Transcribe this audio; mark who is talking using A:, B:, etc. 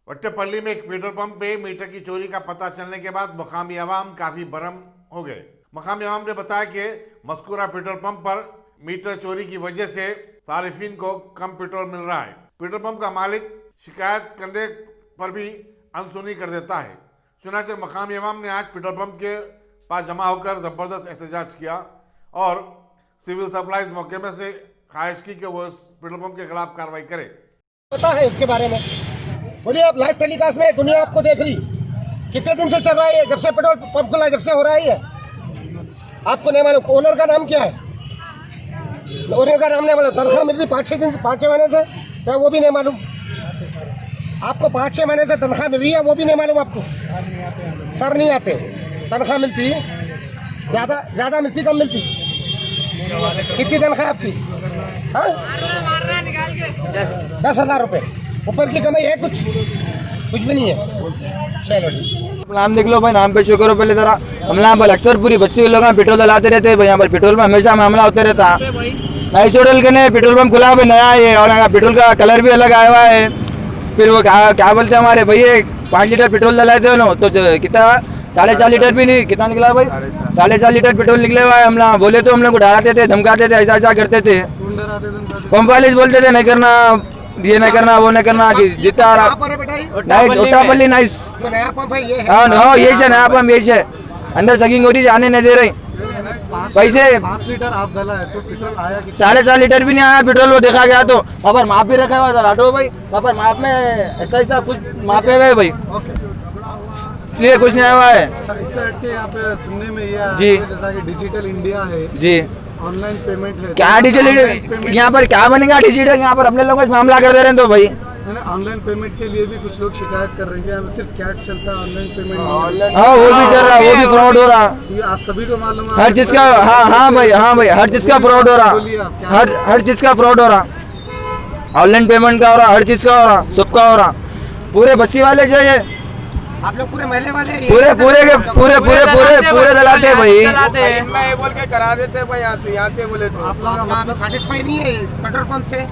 A: वट्टेपल्ली में एक petrol pump पे मीटर की चोरी का पता चलने के बाद मकामी अवाम काफी बरहम हो गए। मकामी अवाम ने बताया कि मस्कूरा पेट्रोल पंप पर मीटर चोरी की वजह से सारिफिन को कम पेट्रोल मिल रहा है। पेट्रोल पंप का मालिक शिकायत करने पर भी अनसुनी कर देता है। चुनाचे मकामी अवाम ने आज पेट्रोल पंप के पास जमा होकर जबरदस्त एहतजाज किया और सिविल सप्लाईज महकमे से ख्वाहिश की कि वो इस पेट्रोल पंप के खिलाफ कार्रवाई करे।
B: पता है इसके बारे में? बोलिए, आप लाइव टेलीकास्ट में दुनिया आपको देख रही, कितने दिन से चल रहा है? जब से पेट्रोल पंप खुला जब से हो रहा है। आपको नहीं मालूम ओनर का नाम क्या है? ओनर का नाम नहीं मालूम। तनख्वाह मिल रही 5-6 दिन से, 5-6 महीने से, क्या वो भी नहीं मालूम आपको? 5-6 महीने से तनख्वाह मिल रही है, वो भी नहीं मालूम आपको? सर नहीं आते, तनख्वाह मिलती ज्यादा मिलती कम मिलती? कितनी तनख्वाह आपकी? 10,000 रुपये। ऊपर की कमाई है कुछ भी नहीं है। चलो ठीक,
C: नाम देख लो भाई, नाम पे शो करो पहले जरा। हम यहाँ पर अक्सर पूरी बस्ती के लोग पेट्रोल डलाते रहते हैं भाई। यहाँ पर पेट्रोल में हमेशा मामला होता रहता। नई होटल के ने पेट्रोल पंप खुला भाई, नया है और यहाँ पेट्रोल का कलर भी अलग आया हुआ है। फिर वो क्या बोलते हैं हमारे भैया, 5 लीटर पेट्रोल डलाए थे ना, तो कितना 4.5 लीटर भी नहीं, कितना निकला भाई? 4.5 लीटर पेट्रोल निकले हुआ है। हम लोग बोले तो हम लोग को डराते थे, धमकाते थे, ऐसा करते थे। पंप वाले बोलते थे नहीं करना, ये नहीं करना, वो नहीं करना, कि जितना नहीं वट्टेपल्ली नाइस। हाँ, ये है नया पंप, ये है अंदर सगिंग हो रही, जाने नहीं दे रही। पैसे
D: 5 लीटर आप डाला है तो पेट्रोल आया कि
C: 4.5 लीटर भी नहीं आया पेट्रोल। वो देखा गया तो वहाँ पर माप भी रखा हुआ था लाटो भाई, वहाँ पर माप में ऐसा कुछ मापे हुए भाई, इसलिए कुछ नहीं आया हुआ है।
D: इस साइड के यहाँ पे सुनने में ये
C: जी,
D: जैसा कि डिजिटल इंडिया है
C: जी,
D: ऑनलाइन पेमेंट है।
C: क्या डिजिटल यहाँ पर क्या बनेगा डिजिटल? यहाँ पर अपने लोग मामला कर दे रहे हैं तो भाई
D: ऑनलाइन पेमेंट के लिए भी कुछ लोग शिकायत कर रहे हैं कि यहाँ सिर्फ कैश चलता है, ऑनलाइन पेमेंट।
C: हाँ, वो भी चल रहा, वो भी फ्रॉड हो रहा।
D: ये आप सभी को मालूम है
C: हर चीज का, हाँ भाई, हर चीज का फ्रॉड हो रहा, हर चीज का फ्रॉड हो रहा। ऑनलाइन पेमेंट का हो रहा, हर चीज का हो रहा, सबका हो रहा। पूरे बच्ची वाले चाहिए,
B: आप लोग पूरे महल्ले वाले
C: पूरे दलाते हैं भाई।
E: बोल के करा देते हैं भाई, यहाँ से बोले तो
D: आप लोग
B: सेटिस्फाई नहीं है पेट्रोल पंप से।